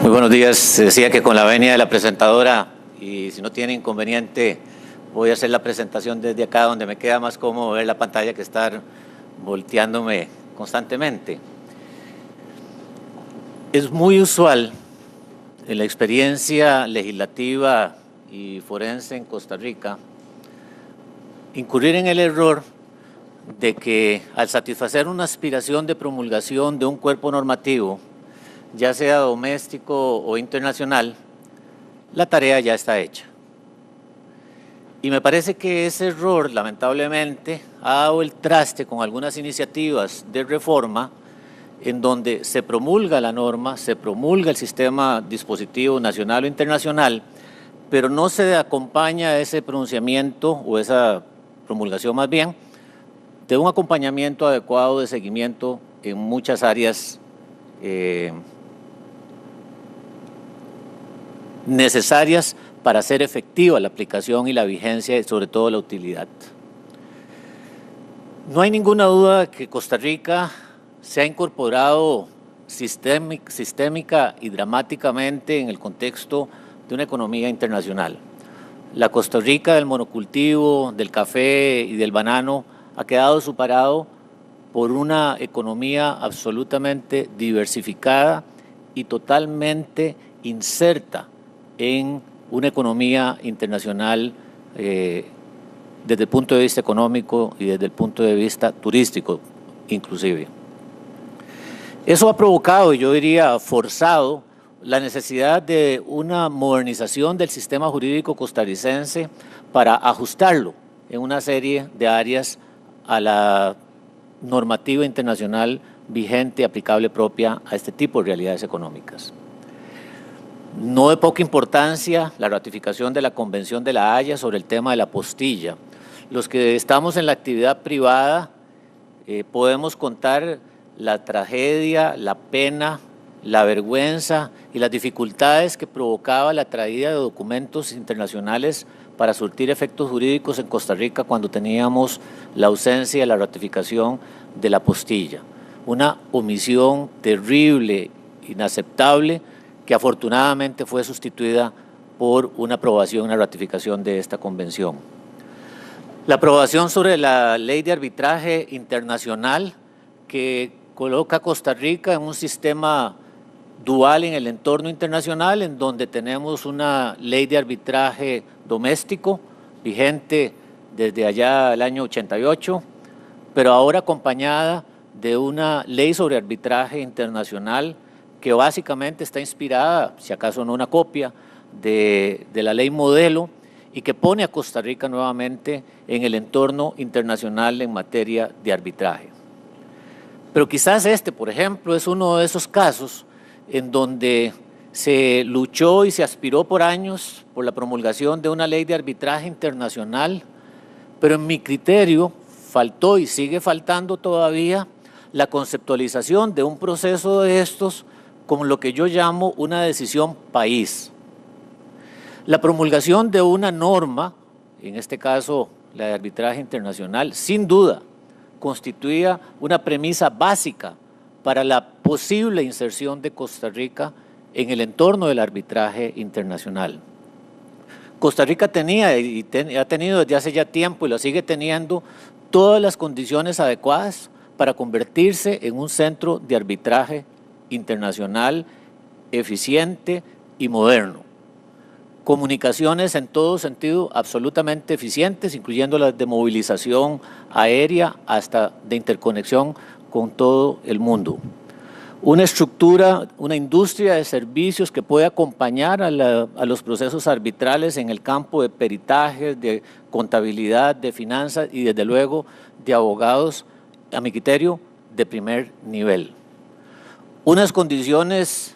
Muy buenos días. Decía que con la venia de la presentadora, y si no tiene inconveniente, voy a hacer la presentación desde acá, donde me queda más cómodo ver la pantalla que estar volteándome constantemente. Es muy usual en la experiencia legislativa y forense en Costa Rica incurrir en el error de que al satisfacer una aspiración de promulgación de un cuerpo normativo, ya sea doméstico o internacional, la tarea ya está hecha. Y me parece que ese error, lamentablemente, ha dado el traste con algunas iniciativas de reforma en donde se promulga la norma, se promulga el sistema dispositivo nacional o internacional, pero no se acompaña ese pronunciamiento o esa promulgación más bien de un acompañamiento adecuado de seguimiento en muchas áreas necesarias para hacer efectiva la aplicación y la vigencia y sobre todo la utilidad. No hay ninguna duda que Costa Rica se ha incorporado sistémica y dramáticamente en el contexto de una economía internacional. La Costa Rica del monocultivo, del café y del banano ha quedado superado por una economía absolutamente diversificada y totalmente inserta en una economía internacional desde el punto de vista económico y desde el punto de vista turístico inclusive. Eso ha provocado, y yo diría forzado, la necesidad de una modernización del sistema jurídico costarricense para ajustarlo en una serie de áreas a la normativa internacional vigente, aplicable propia a este tipo de realidades económicas. No de poca importancia la ratificación de la Convención de la Haya sobre el tema de la apostilla. Los que estamos en la actividad privada podemos contar la tragedia, la pena, la vergüenza y las dificultades que provocaba la traída de documentos internacionales para surtir efectos jurídicos en Costa Rica cuando teníamos la ausencia de la ratificación de la apostilla. Una omisión terrible, inaceptable, que afortunadamente fue sustituida por una aprobación, una ratificación de esta convención. La aprobación sobre la ley de arbitraje internacional que coloca a Costa Rica en un sistema dual en el entorno internacional, en donde tenemos una ley de arbitraje doméstico vigente desde allá el año 88, pero ahora acompañada de una ley sobre arbitraje internacional que básicamente está inspirada, si acaso no una copia, de la ley modelo y que pone a Costa Rica nuevamente en el entorno internacional en materia de arbitraje. Pero quizás este, por ejemplo, es uno de esos casos en donde se luchó y se aspiró por años por la promulgación de una ley de arbitraje internacional, pero en mi criterio faltó y sigue faltando todavía la conceptualización de un proceso de estos como lo que yo llamo una decisión país. La promulgación de una norma, en este caso la de arbitraje internacional, sin duda constituía una premisa básica para la posible inserción de Costa Rica en el entorno del arbitraje internacional. Costa Rica tenía y ha tenido desde hace ya tiempo y lo sigue teniendo todas las condiciones adecuadas para convertirse en un centro de arbitraje internacional eficiente y moderno. Comunicaciones en todo sentido absolutamente eficientes, incluyendo las de movilización aérea hasta de interconexión con todo el mundo. Una estructura, una industria de servicios que puede acompañar a los procesos arbitrales en el campo de peritajes, de contabilidad, de finanzas y desde luego de abogados, a mi criterio, de primer nivel. Unas condiciones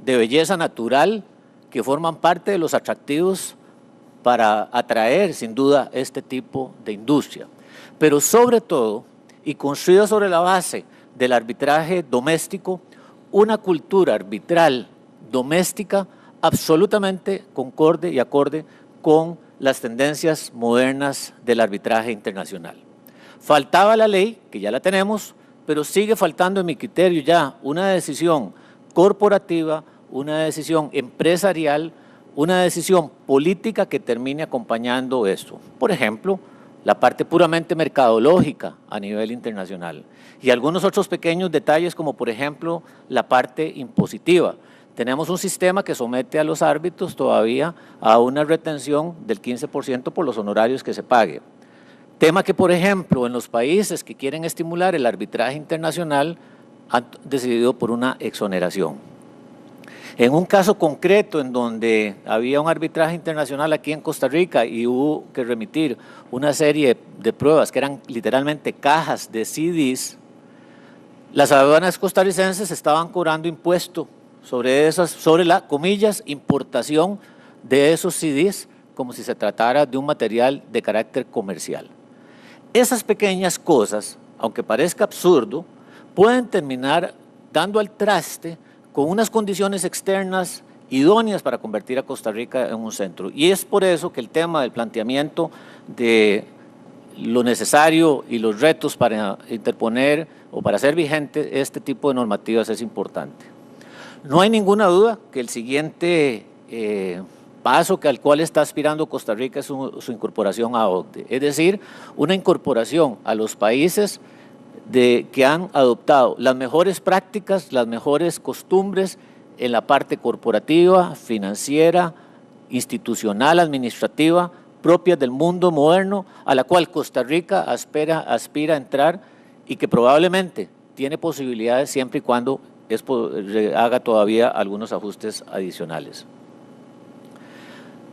de belleza natural que forman parte de los atractivos para atraer sin duda este tipo de industria, pero sobre todo y construida sobre la base del arbitraje doméstico, una cultura arbitral doméstica absolutamente concorde y acorde con las tendencias modernas del arbitraje internacional. Faltaba la ley, que ya la tenemos, pero sigue faltando en mi criterio ya una decisión corporativa, una decisión empresarial, una decisión política que termine acompañando esto. Por ejemplo, la parte puramente mercadológica a nivel internacional y algunos otros pequeños detalles como por ejemplo la parte impositiva. Tenemos un sistema que somete a los árbitros todavía a una retención del 15% por los honorarios que se pague. Tema que por ejemplo en los países que quieren estimular el arbitraje internacional han decidido por una exoneración. En un caso concreto en donde había un arbitraje internacional aquí en Costa Rica y hubo que remitir una serie de pruebas que eran literalmente cajas de CDs, las aduanas costarricenses estaban cobrando impuesto sobre la, comillas, importación de esos CDs como si se tratara de un material de carácter comercial. Esas pequeñas cosas, aunque parezca absurdo, pueden terminar dando al traste con unas condiciones externas idóneas para convertir a Costa Rica en un centro. Y es por eso que el tema del planteamiento de lo necesario y los retos para interponer o para hacer vigente este tipo de normativas es importante. No hay ninguna duda que el siguiente paso al cual está aspirando Costa Rica es su incorporación a OCDE, es decir, una incorporación a los países que han adoptado las mejores prácticas, las mejores costumbres en la parte corporativa, financiera, institucional, administrativa, propias del mundo moderno, a la cual Costa Rica aspira a entrar y que probablemente tiene posibilidades siempre y cuando haga todavía algunos ajustes adicionales.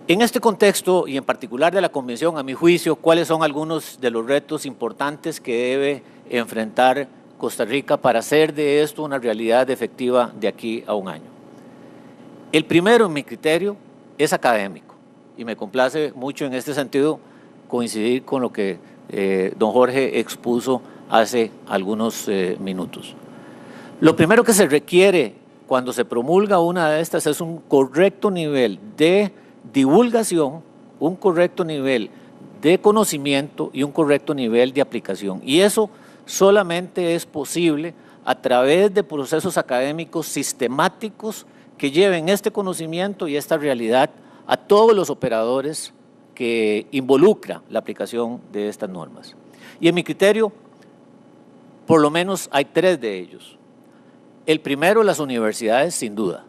En este contexto, y en particular de la Convención, a mi juicio, ¿cuáles son algunos de los retos importantes que debe enfrentar Costa Rica para hacer de esto una realidad efectiva de aquí a un año? El primero, en mi criterio, es académico, y me complace mucho en este sentido coincidir con lo que don Jorge expuso hace algunos minutos. Lo primero que se requiere cuando se promulga una de estas es un correcto nivel de divulgación, un correcto nivel de conocimiento y un correcto nivel de aplicación. Y eso solamente es posible a través de procesos académicos sistemáticos que lleven este conocimiento y esta realidad a todos los operadores que involucra la aplicación de estas normas. Y en mi criterio, por lo menos hay tres de ellos. El primero, las universidades, sin duda.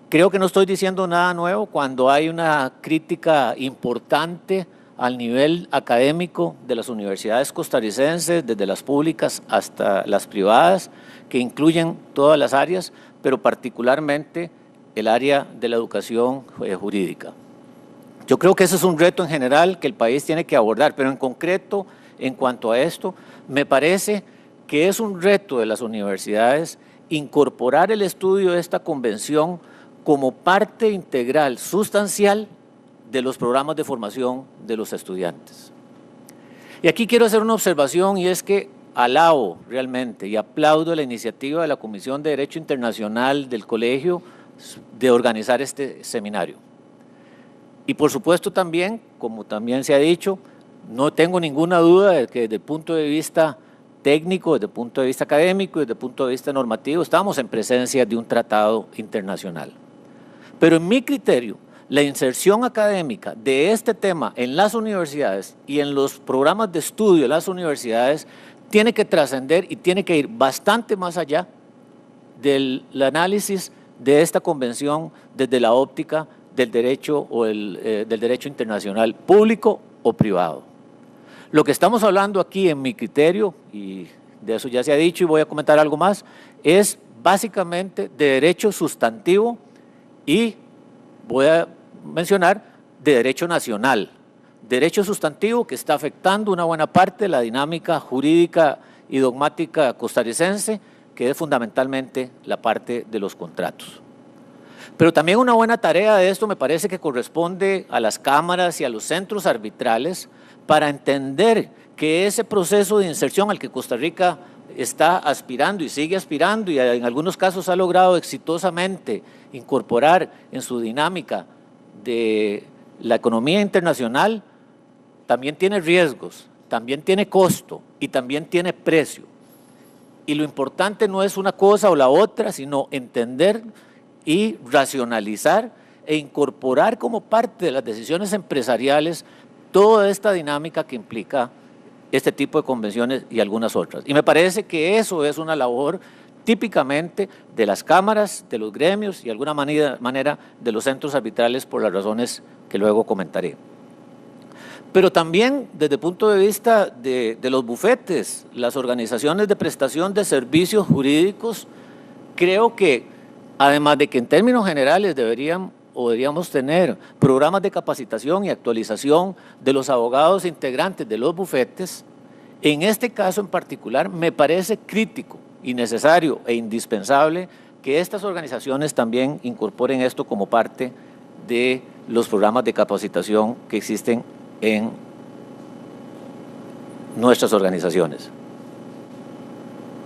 Creo que no estoy diciendo nada nuevo cuando hay una crítica importante al nivel académico de las universidades costarricenses, desde las públicas hasta las privadas, que incluyen todas las áreas, pero particularmente el área de la educación jurídica. Yo creo que ese es un reto en general que el país tiene que abordar, pero en concreto, en cuanto a esto, me parece que es un reto de las universidades incorporar el estudio de esta convención como parte integral, sustancial, de los programas de formación de los estudiantes. Y aquí quiero hacer una observación y es que alabo realmente y aplaudo la iniciativa de la Comisión de Derecho Internacional del Colegio de organizar este seminario. Y por supuesto también, como también se ha dicho, no tengo ninguna duda de que desde el punto de vista técnico, desde el punto de vista académico, desde el punto de vista normativo, estamos en presencia de un tratado internacional. Pero en mi criterio, la inserción académica de este tema en las universidades y en los programas de estudio de las universidades tiene que trascender y tiene que ir bastante más allá del análisis de esta convención desde la óptica del derecho o del derecho internacional público o privado. Lo que estamos hablando aquí, en mi criterio, y de eso ya se ha dicho y voy a comentar algo más, es básicamente de derecho sustantivo y voy a mencionar de derecho nacional. Derecho sustantivo que está afectando una buena parte de la dinámica jurídica y dogmática costarricense, que es fundamentalmente la parte de los contratos. Pero también una buena tarea de esto me parece que corresponde a las cámaras y a los centros arbitrales para entender que ese proceso de inserción al que Costa Rica está aspirando y sigue aspirando y en algunos casos ha logrado exitosamente incorporar en su dinámica de la economía internacional, también tiene riesgos, también tiene costo y también tiene precio. Y lo importante no es una cosa o la otra, sino entender y racionalizar e incorporar como parte de las decisiones empresariales toda esta dinámica que implica este tipo de convenciones y algunas otras. Y me parece que eso es una labor típicamente de las cámaras, de los gremios y de alguna manera de los centros arbitrales por las razones que luego comentaré. Pero también desde el punto de vista de los bufetes, las organizaciones de prestación de servicios jurídicos, creo que además de que en términos generales deberíamos tener programas de capacitación y actualización de los abogados integrantes de los bufetes, en este caso en particular me parece crítico y necesario e indispensable que estas organizaciones también incorporen esto como parte de los programas de capacitación que existen en nuestras organizaciones.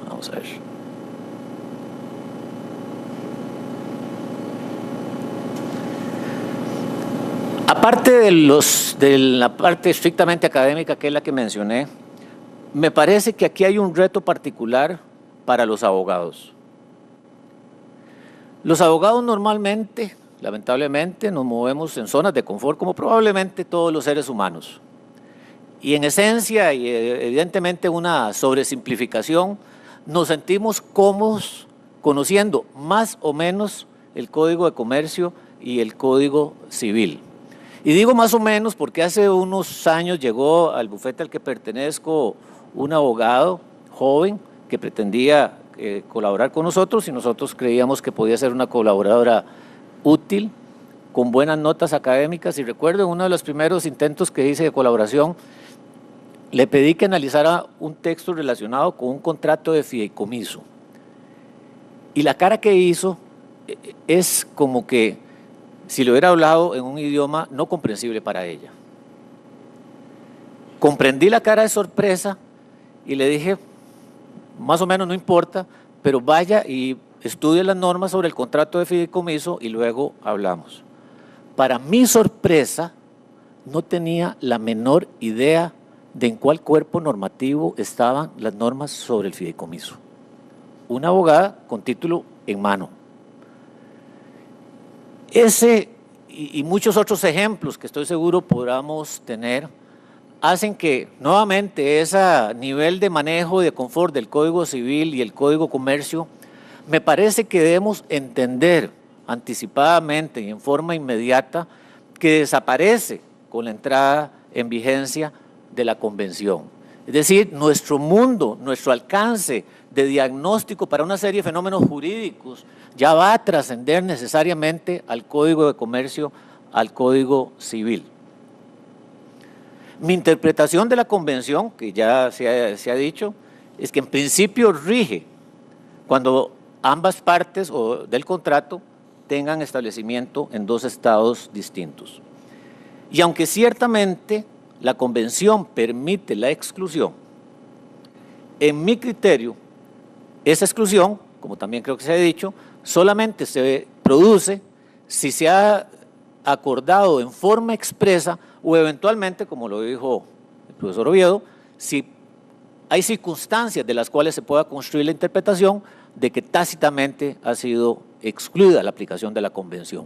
Vamos a ver. Aparte de la parte estrictamente académica, que es la que mencioné, me parece que aquí hay un reto particular para los abogados. Los abogados normalmente, lamentablemente, nos movemos en zonas de confort como probablemente todos los seres humanos. Y en esencia, y evidentemente una sobresimplificación, nos sentimos cómodos conociendo más o menos el Código de Comercio y el Código Civil. Y digo más o menos porque hace unos años llegó al bufete al que pertenezco un abogado joven que pretendía colaborar con nosotros y nosotros creíamos que podía ser una colaboradora útil, con buenas notas académicas. Y recuerdo en uno de los primeros intentos que hice de colaboración, le pedí que analizara un texto relacionado con un contrato de fideicomiso. Y la cara que hizo es como que si le hubiera hablado en un idioma no comprensible para ella. Comprendí la cara de sorpresa y le dije, más o menos no importa, pero vaya y estudie las normas sobre el contrato de fideicomiso y luego hablamos. Para mi sorpresa, no tenía la menor idea de en cuál cuerpo normativo estaban las normas sobre el fideicomiso. Una abogada con título en mano. Ese y muchos otros ejemplos que estoy seguro podamos tener hacen que nuevamente ese nivel de manejo y de confort del Código Civil y el Código Comercio me parece que debemos entender anticipadamente y en forma inmediata que desaparece con la entrada en vigencia de la Convención. Es decir, nuestro mundo, nuestro alcance de diagnóstico para una serie de fenómenos jurídicos ya va a trascender necesariamente al Código de Comercio, al Código Civil. Mi interpretación de la Convención, que ya se ha dicho, es que en principio rige cuando ambas partes del contrato tengan establecimiento en dos estados distintos. Y aunque ciertamente la Convención permite la exclusión, en mi criterio, esa exclusión, como también creo que se ha dicho, solamente se produce si se ha acordado en forma expresa o eventualmente, como lo dijo el profesor Oviedo, si hay circunstancias de las cuales se pueda construir la interpretación de que tácitamente ha sido excluida la aplicación de la Convención.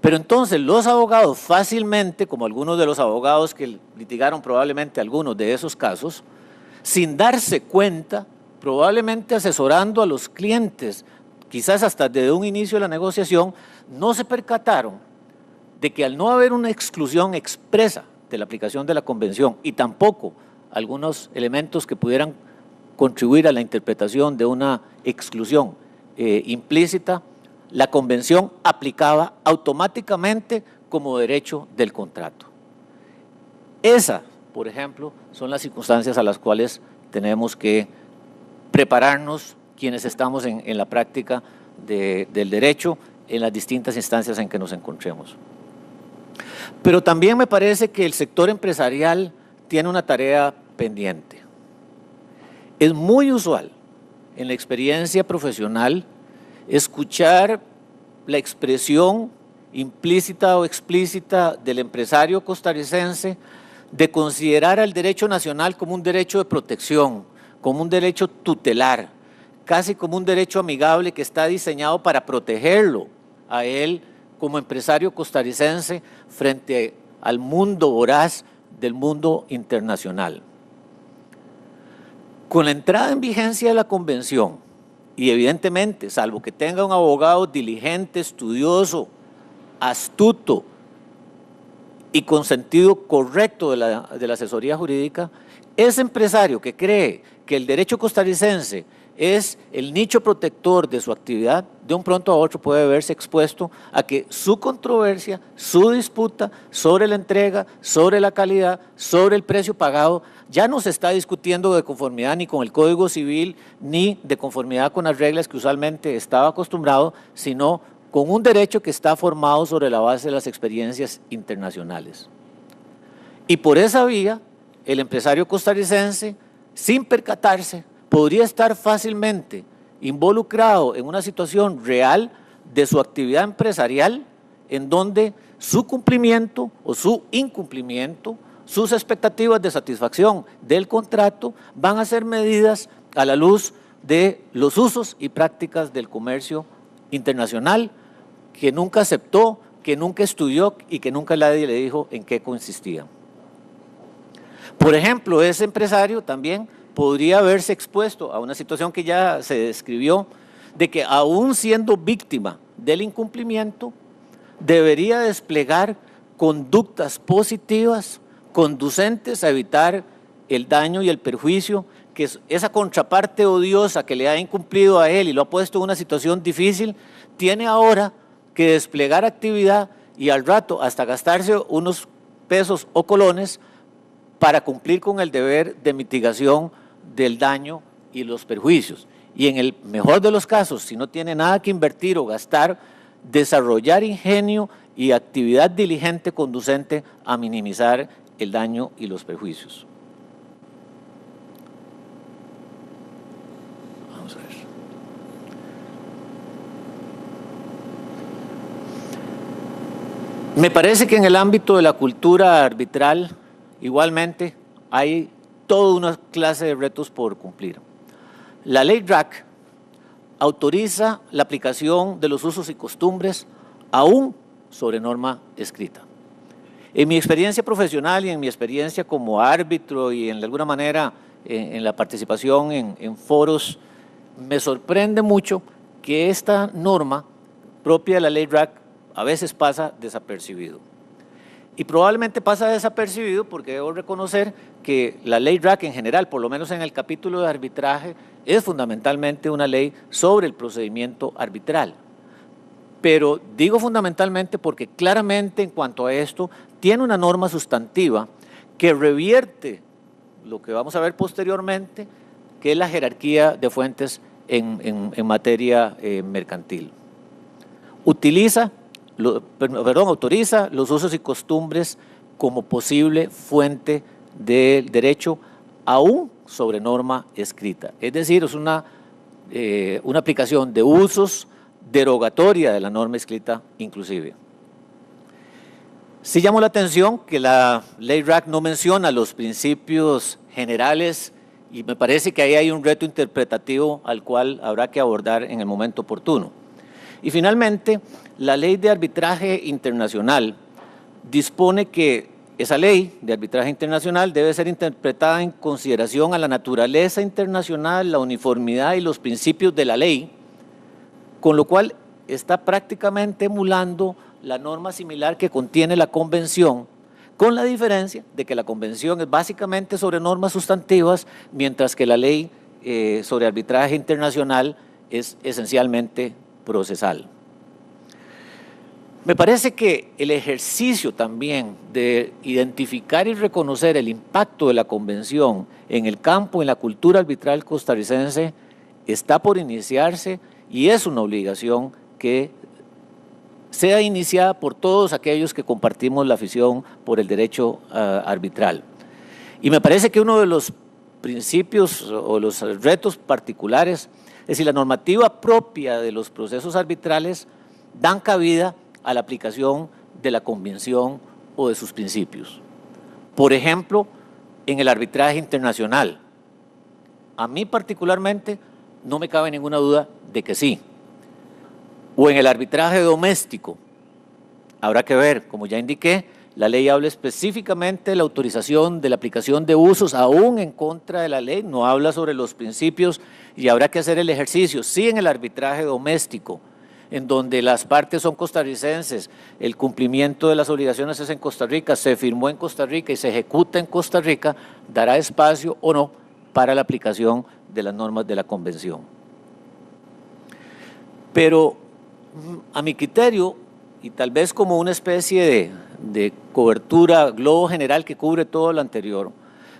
Pero entonces los abogados fácilmente, como algunos de los abogados que litigaron probablemente algunos de esos casos, sin darse cuenta, probablemente asesorando a los clientes, quizás hasta desde un inicio de la negociación, no se percataron de que al no haber una exclusión expresa de la aplicación de la Convención y tampoco algunos elementos que pudieran contribuir a la interpretación de una exclusión implícita, la Convención aplicaba automáticamente como derecho del contrato. Esas, por ejemplo, son las circunstancias a las cuales tenemos que prepararnos quienes estamos en la práctica del derecho en las distintas instancias en que nos encontremos. Pero también me parece que el sector empresarial tiene una tarea pendiente. Es muy usual en la experiencia profesional escuchar la expresión implícita o explícita del empresario costarricense de considerar al derecho nacional como un derecho de protección, como un derecho tutelar, casi como un derecho amigable que está diseñado para protegerlo a él como empresario costarricense frente al mundo voraz del mundo internacional. Con la entrada en vigencia de la convención, y evidentemente, salvo que tenga un abogado diligente, estudioso, astuto y con sentido correcto de la asesoría jurídica, ese empresario que cree que el derecho costarricense es el nicho protector de su actividad, de un pronto a otro puede verse expuesto a que su controversia, su disputa sobre la entrega, sobre la calidad, sobre el precio pagado, ya no se está discutiendo de conformidad ni con el Código Civil, ni de conformidad con las reglas que usualmente estaba acostumbrado, sino con un derecho que está formado sobre la base de las experiencias internacionales. Y por esa vía, el empresario costarricense, sin percatarse, podría estar fácilmente involucrado en una situación real de su actividad empresarial, en donde su cumplimiento o su incumplimiento, sus expectativas de satisfacción del contrato van a ser medidas a la luz de los usos y prácticas del comercio internacional, que nunca aceptó, que nunca estudió y que nunca nadie le dijo en qué consistía. Por ejemplo, ese empresario también podría verse expuesto a una situación que ya se describió, de que aún siendo víctima del incumplimiento, debería desplegar conductas positivas conducentes a evitar el daño y el perjuicio que esa contraparte odiosa que le ha incumplido a él y lo ha puesto en una situación difícil, tiene ahora que desplegar actividad y al rato hasta gastarse unos pesos o colones para cumplir con el deber de mitigación del daño y los perjuicios. Y en el mejor de los casos, si no tiene nada que invertir o gastar, desarrollar ingenio y actividad diligente conducente a minimizar el daño y los perjuicios. Vamos a ver. Me parece que en el ámbito de la cultura arbitral, igualmente, hay toda una clase de retos por cumplir. La ley RAC autoriza la aplicación de los usos y costumbres aún sobre norma escrita. En mi experiencia profesional y en mi experiencia como árbitro y de alguna manera en la participación en foros, me sorprende mucho que esta norma propia de la ley RAC a veces pasa desapercibido. Y probablemente pasa desapercibido porque debo reconocer que la ley RAC en general, por lo menos en el capítulo de arbitraje, es fundamentalmente una ley sobre el procedimiento arbitral. Pero digo fundamentalmente porque claramente en cuanto a esto tiene una norma sustantiva que revierte lo que vamos a ver posteriormente, que es la jerarquía de fuentes en materia mercantil. Autoriza los usos y costumbres como posible fuente del derecho aún sobre norma escrita. Es decir, es una aplicación de usos derogatoria de la norma escrita inclusive. Sí llamó la atención que la ley RAC no menciona los principios generales y me parece que ahí hay un reto interpretativo al cual habrá que abordar en el momento oportuno. Y finalmente, la ley de arbitraje internacional dispone que esa ley de arbitraje internacional debe ser interpretada en consideración a la naturaleza internacional, la uniformidad y los principios de la ley, con lo cual está prácticamente emulando la norma similar que contiene la convención, con la diferencia de que la convención es básicamente sobre normas sustantivas, mientras que la ley sobre arbitraje internacional es esencialmente procesal. Me parece que el ejercicio también de identificar y reconocer el impacto de la convención en el campo, en la cultura arbitral costarricense, está por iniciarse y es una obligación que sea iniciada por todos aquellos que compartimos la afición por el derecho arbitral. Y me parece que uno de los principios o los retos particulares es si la normativa propia de los procesos arbitrales dan cabida a la aplicación de la convención o de sus principios. Por ejemplo, en el arbitraje internacional. A mí particularmente no me cabe ninguna duda de que sí. o en el arbitraje doméstico. Habrá que ver, como ya indiqué, la ley habla específicamente de la autorización de la aplicación de usos, aún en contra de la ley, no habla sobre los principios y habrá que hacer el ejercicio. Sí, en el arbitraje doméstico, en donde las partes son costarricenses, el cumplimiento de las obligaciones es en Costa Rica, se firmó en Costa Rica y se ejecuta en Costa Rica, dará espacio o no para la aplicación de las normas de la Convención. Pero a mi criterio, y tal vez como una especie de cobertura, globo general que cubre todo lo anterior,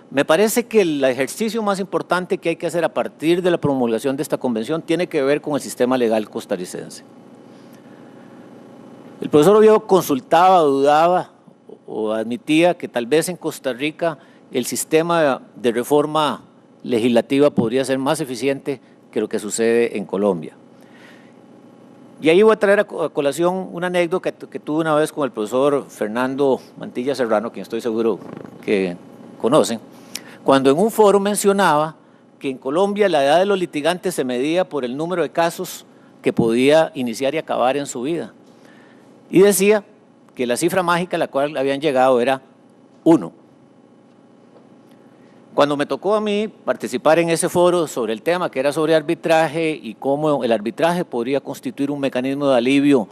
me parece que el ejercicio más importante que hay que hacer a partir de la promulgación de esta convención tiene que ver con el sistema legal costarricense. El profesor Oviedo consultaba, dudaba o admitía que tal vez en Costa Rica el sistema de reforma legislativa podría ser más eficiente que lo que sucede en Colombia. Y ahí voy a traer a colación una anécdota que tuve una vez con el profesor Fernando Mantilla Serrano, quien estoy seguro que conocen, cuando en un foro mencionaba que en Colombia la edad de los litigantes se medía por el número de casos que podía iniciar y acabar en su vida. Y decía que la cifra mágica a la cual habían llegado era 1. Cuando me tocó a mí participar en ese foro sobre el tema, que era sobre arbitraje y cómo el arbitraje podría constituir un mecanismo de alivio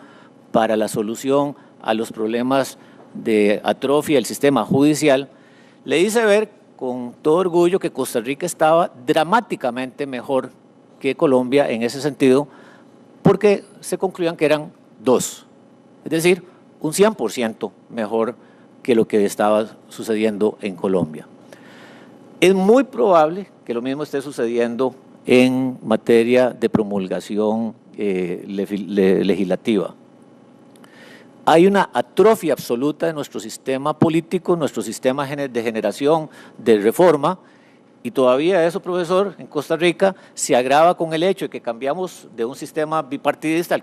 para la solución a los problemas de atrofia del sistema judicial, le hice ver con todo orgullo que Costa Rica estaba dramáticamente mejor que Colombia en ese sentido, porque se concluían que eran 2, es decir, un 100% mejor que lo que estaba sucediendo en Colombia. Es muy probable que lo mismo esté sucediendo en materia de promulgación legislativa. Hay una atrofia absoluta de nuestro sistema político, nuestro sistema de generación de reforma, y todavía eso, profesor, en Costa Rica se agrava con el hecho de que cambiamos de un sistema bipartidista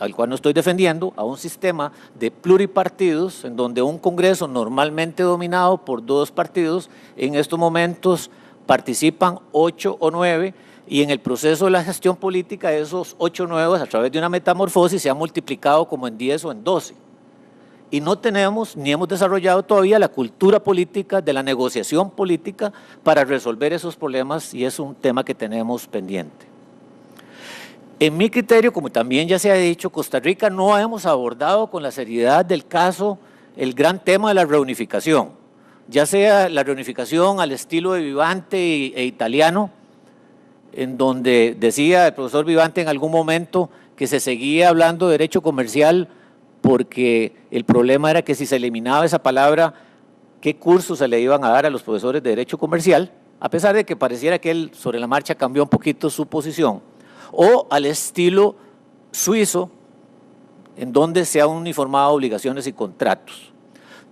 al cual no estoy defendiendo, a un sistema de pluripartidos, en donde un Congreso normalmente dominado por 2 partidos, en estos momentos participan 8 o 9, y en el proceso de la gestión política esos 8 nuevos, a través de una metamorfosis, se han multiplicado como en 10 o en 12. Y no tenemos ni hemos desarrollado todavía la cultura política de la negociación política para resolver esos problemas, y es un tema que tenemos pendiente. En mi criterio, como también ya se ha dicho, Costa Rica no hemos abordado con la seriedad del caso el gran tema de la reunificación, ya sea la reunificación al estilo de Vivante e italiano, en donde decía el profesor Vivante en algún momento que se seguía hablando de derecho comercial porque el problema era que si se eliminaba esa palabra, ¿qué cursos se le iban a dar a los profesores de derecho comercial? A pesar de que pareciera que él sobre la marcha cambió un poquito su posición. O al estilo suizo, en donde se han uniformado obligaciones y contratos.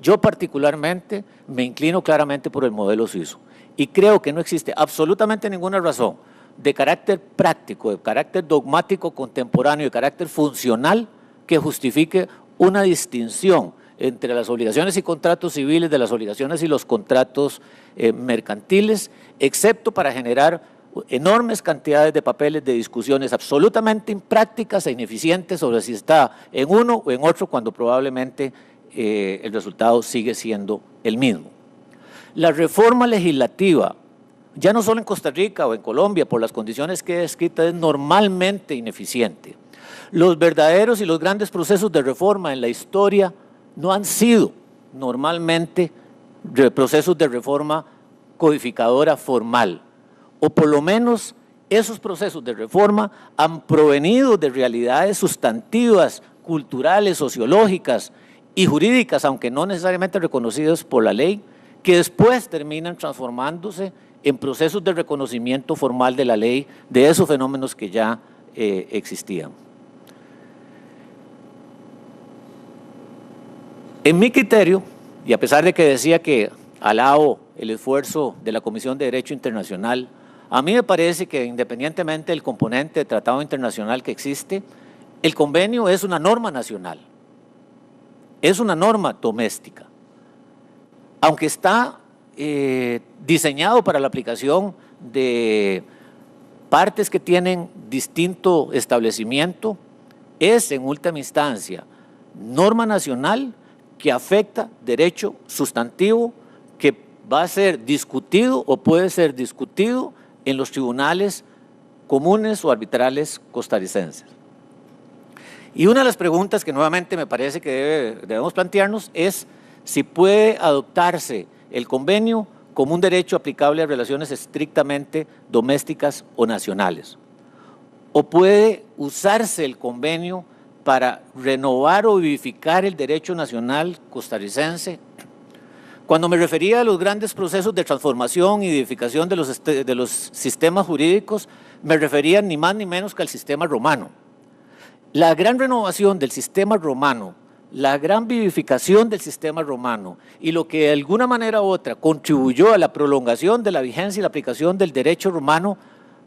Yo particularmente me inclino claramente por el modelo suizo y creo que no existe absolutamente ninguna razón de carácter práctico, de carácter dogmático contemporáneo, de carácter funcional que justifique una distinción entre las obligaciones y contratos civiles de las obligaciones y los contratos mercantiles, excepto para generar enormes cantidades de papeles de discusiones absolutamente imprácticas e ineficientes sobre si está en uno o en otro, cuando probablemente el resultado sigue siendo el mismo. La reforma legislativa, ya no solo en Costa Rica o en Colombia, por las condiciones que he descrito, es normalmente ineficiente. Los verdaderos y los grandes procesos de reforma en la historia no han sido normalmente procesos de reforma codificadora formal, o por lo menos esos procesos de reforma han provenido de realidades sustantivas, culturales, sociológicas y jurídicas, aunque no necesariamente reconocidas por la ley, que después terminan transformándose en procesos de reconocimiento formal de la ley de esos fenómenos que ya existían. En mi criterio, y a pesar de que decía que alabo el esfuerzo de la Comisión de Derecho Internacional, a mí me parece que independientemente del componente de tratado internacional que existe, el convenio es una norma nacional, es una norma doméstica. Aunque está diseñado para la aplicación de partes que tienen distinto establecimiento, es en última instancia norma nacional que afecta derecho sustantivo que va a ser discutido o puede ser discutido en los tribunales comunes o arbitrales costarricenses. Y una de las preguntas que nuevamente me parece que debemos plantearnos es si puede adoptarse el convenio como un derecho aplicable a relaciones estrictamente domésticas o nacionales, o puede usarse el convenio para renovar o vivificar el derecho nacional costarricense. Cuando me refería a los grandes procesos de transformación y edificación de los sistemas jurídicos, me refería ni más ni menos que al sistema romano. La gran renovación del sistema romano, la gran vivificación del sistema romano y lo que de alguna manera u otra contribuyó a la prolongación de la vigencia y la aplicación del derecho romano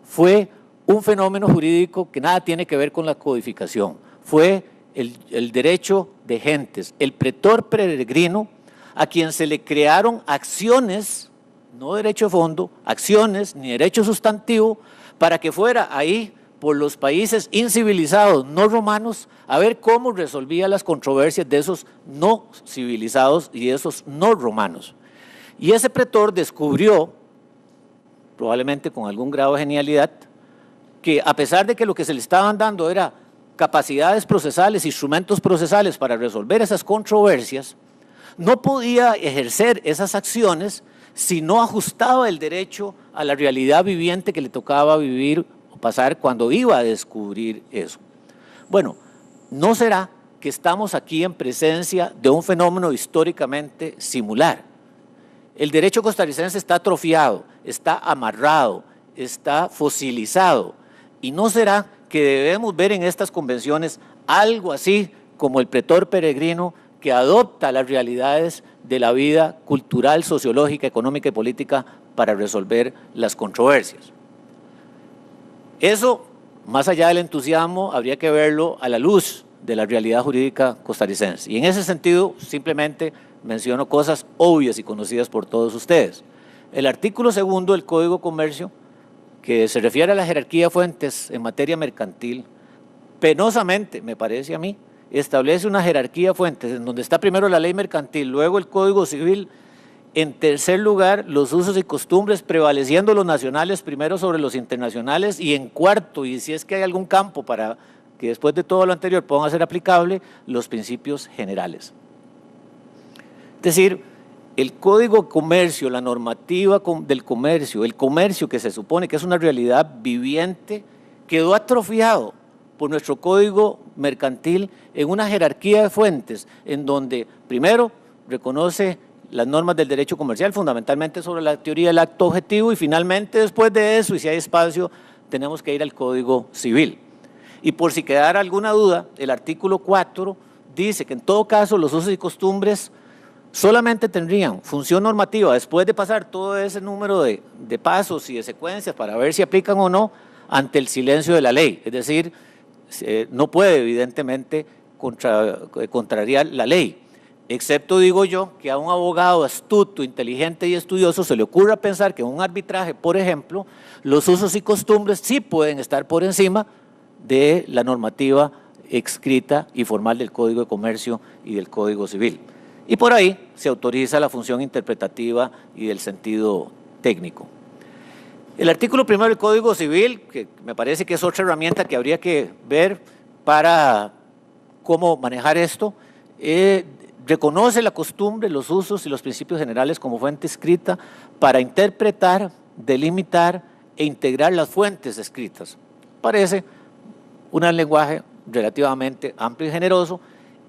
fue un fenómeno jurídico que nada tiene que ver con la codificación. Fue el derecho de gentes, el pretor peregrino a quien se le crearon acciones, no derecho de fondo, acciones ni derecho sustantivo, para que fuera ahí por los países incivilizados no romanos a ver cómo resolvía las controversias de esos no civilizados y esos no romanos. Y ese pretor descubrió, probablemente con algún grado de genialidad, que a pesar de que lo que se le estaban dando era capacidades procesales, instrumentos procesales para resolver esas controversias, no podía ejercer esas acciones si no ajustaba el derecho a la realidad viviente que le tocaba vivir o pasar cuando iba a descubrir eso. Bueno, ¿no será que estamos aquí en presencia de un fenómeno históricamente similar? El derecho costarricense está atrofiado, está amarrado, está fosilizado, y ¿no será que debemos ver en estas convenciones algo así como el pretor peregrino que adopta las realidades de la vida cultural, sociológica, económica y política para resolver las controversias? Eso, más allá del entusiasmo, habría que verlo a la luz de la realidad jurídica costarricense. Y en ese sentido, simplemente menciono cosas obvias y conocidas por todos ustedes. El artículo 2 del Código de Comercio, que se refiere a la jerarquía de fuentes en materia mercantil, penosamente, me parece a mí, establece una jerarquía de fuentes en donde está primero la ley mercantil, luego el Código Civil, en tercer lugar los usos y costumbres, prevaleciendo los nacionales primero sobre los internacionales, y en cuarto, y si es que hay algún campo para que después de todo lo anterior puedan ser aplicable, los principios generales. Es decir, el Código de Comercio, la normativa del comercio, el comercio que se supone que es una realidad viviente, quedó atrofiado por nuestro Código Mercantil en una jerarquía de fuentes en donde primero reconoce las normas del derecho comercial, fundamentalmente sobre la teoría del acto objetivo, y finalmente después de eso, y si hay espacio, tenemos que ir al Código Civil. Y por si quedara alguna duda, el artículo 4 dice que en todo caso los usos y costumbres solamente tendrían función normativa después de pasar todo ese número de pasos y de secuencias para ver si aplican o no ante el silencio de la ley. Es decir, no puede evidentemente contrariar la ley, excepto, digo yo, que a un abogado astuto, inteligente y estudioso se le ocurra pensar que en un arbitraje, por ejemplo, los usos y costumbres sí pueden estar por encima de la normativa escrita y formal del Código de Comercio y del Código Civil. Y por ahí se autoriza la función interpretativa y del sentido técnico. El artículo 1 del Código Civil, que me parece que es otra herramienta que habría que ver para cómo manejar esto, reconoce la costumbre, los usos y los principios generales como fuente escrita para interpretar, delimitar e integrar las fuentes escritas. Parece un lenguaje relativamente amplio y generoso,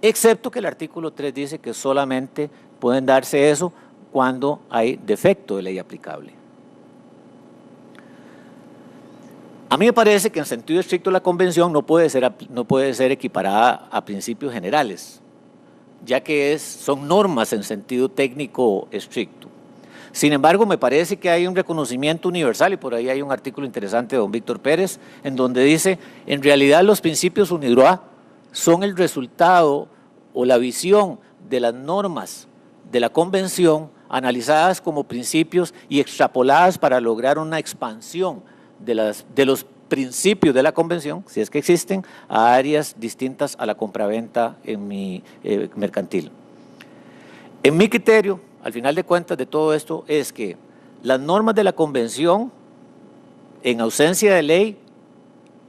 excepto que el artículo 3 dice que solamente pueden darse eso cuando hay defecto de ley aplicable. A mí me parece que en sentido estricto la convención no puede ser equiparada a principios generales, ya que son normas en sentido técnico estricto. Sin embargo, me parece que hay un reconocimiento universal, y por ahí hay un artículo interesante de don Víctor Pérez, en donde dice, en realidad los principios UNIDROIT son el resultado o la visión de las normas de la convención analizadas como principios y extrapoladas para lograr una expansión de los principios de la convención, si es que existen, a áreas distintas a la compraventa en mi mercantil. En mi criterio, al final de cuentas de todo esto, es que las normas de la convención, en ausencia de ley,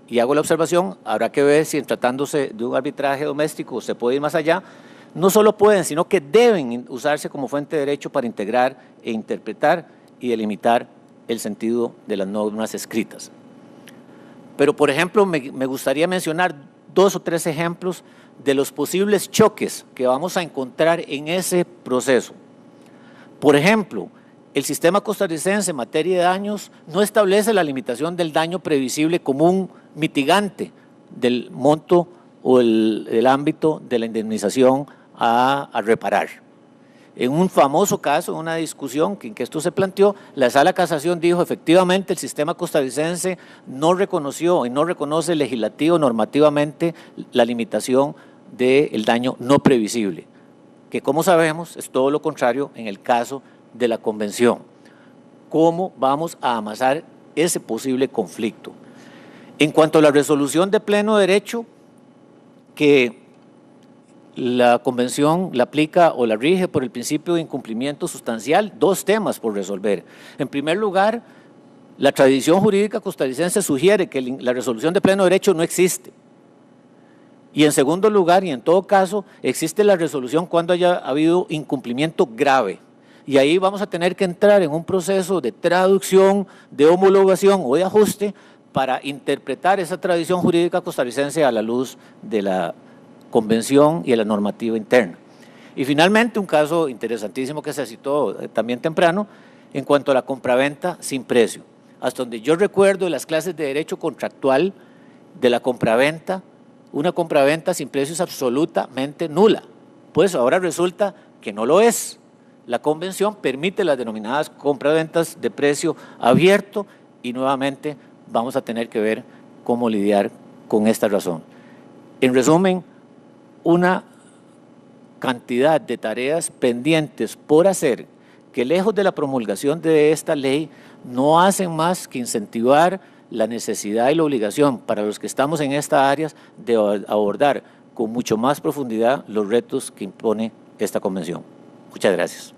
y hago la observación, habrá que ver si en tratándose de un arbitraje doméstico se puede ir más allá, no solo pueden, sino que deben usarse como fuente de derecho para integrar e interpretar y delimitar el sentido de las normas escritas. Pero, por ejemplo, me gustaría mencionar 2 o 3 ejemplos de los posibles choques que vamos a encontrar en ese proceso. Por ejemplo, el sistema costarricense en materia de daños no establece la limitación del daño previsible como un mitigante del monto o el ámbito de la indemnización a reparar. En un famoso caso, en una discusión en que esto se planteó, la Sala de Casación dijo efectivamente el sistema costarricense no reconoció y no reconoce legislativo normativamente la limitación del daño no previsible, que como sabemos es todo lo contrario en el caso de la convención. ¿Cómo vamos a amasar ese posible conflicto? En cuanto a la resolución de pleno derecho, que la convención la aplica o la rige por el principio de incumplimiento sustancial, 2 temas por resolver. En primer lugar, la tradición jurídica costarricense sugiere que la resolución de pleno derecho no existe. Y en segundo lugar, y en todo caso, existe la resolución cuando haya habido incumplimiento grave. Y ahí vamos a tener que entrar en un proceso de traducción, de homologación o de ajuste para interpretar esa tradición jurídica costarricense a la luz de la convención y de la normativa interna. Y finalmente, un caso interesantísimo que se citó también temprano, en cuanto a la compraventa sin precio. Hasta donde yo recuerdo de las clases de derecho contractual de la compraventa, una compraventa sin precio es absolutamente nula. Pues ahora resulta que no lo es. La convención permite las denominadas compraventas de precio abierto y nuevamente vamos a tener que ver cómo lidiar con esta razón. En resumen, una cantidad de tareas pendientes por hacer que lejos de la promulgación de esta ley no hacen más que incentivar la necesidad y la obligación para los que estamos en estas áreas de abordar con mucho más profundidad los retos que impone esta convención. Muchas gracias.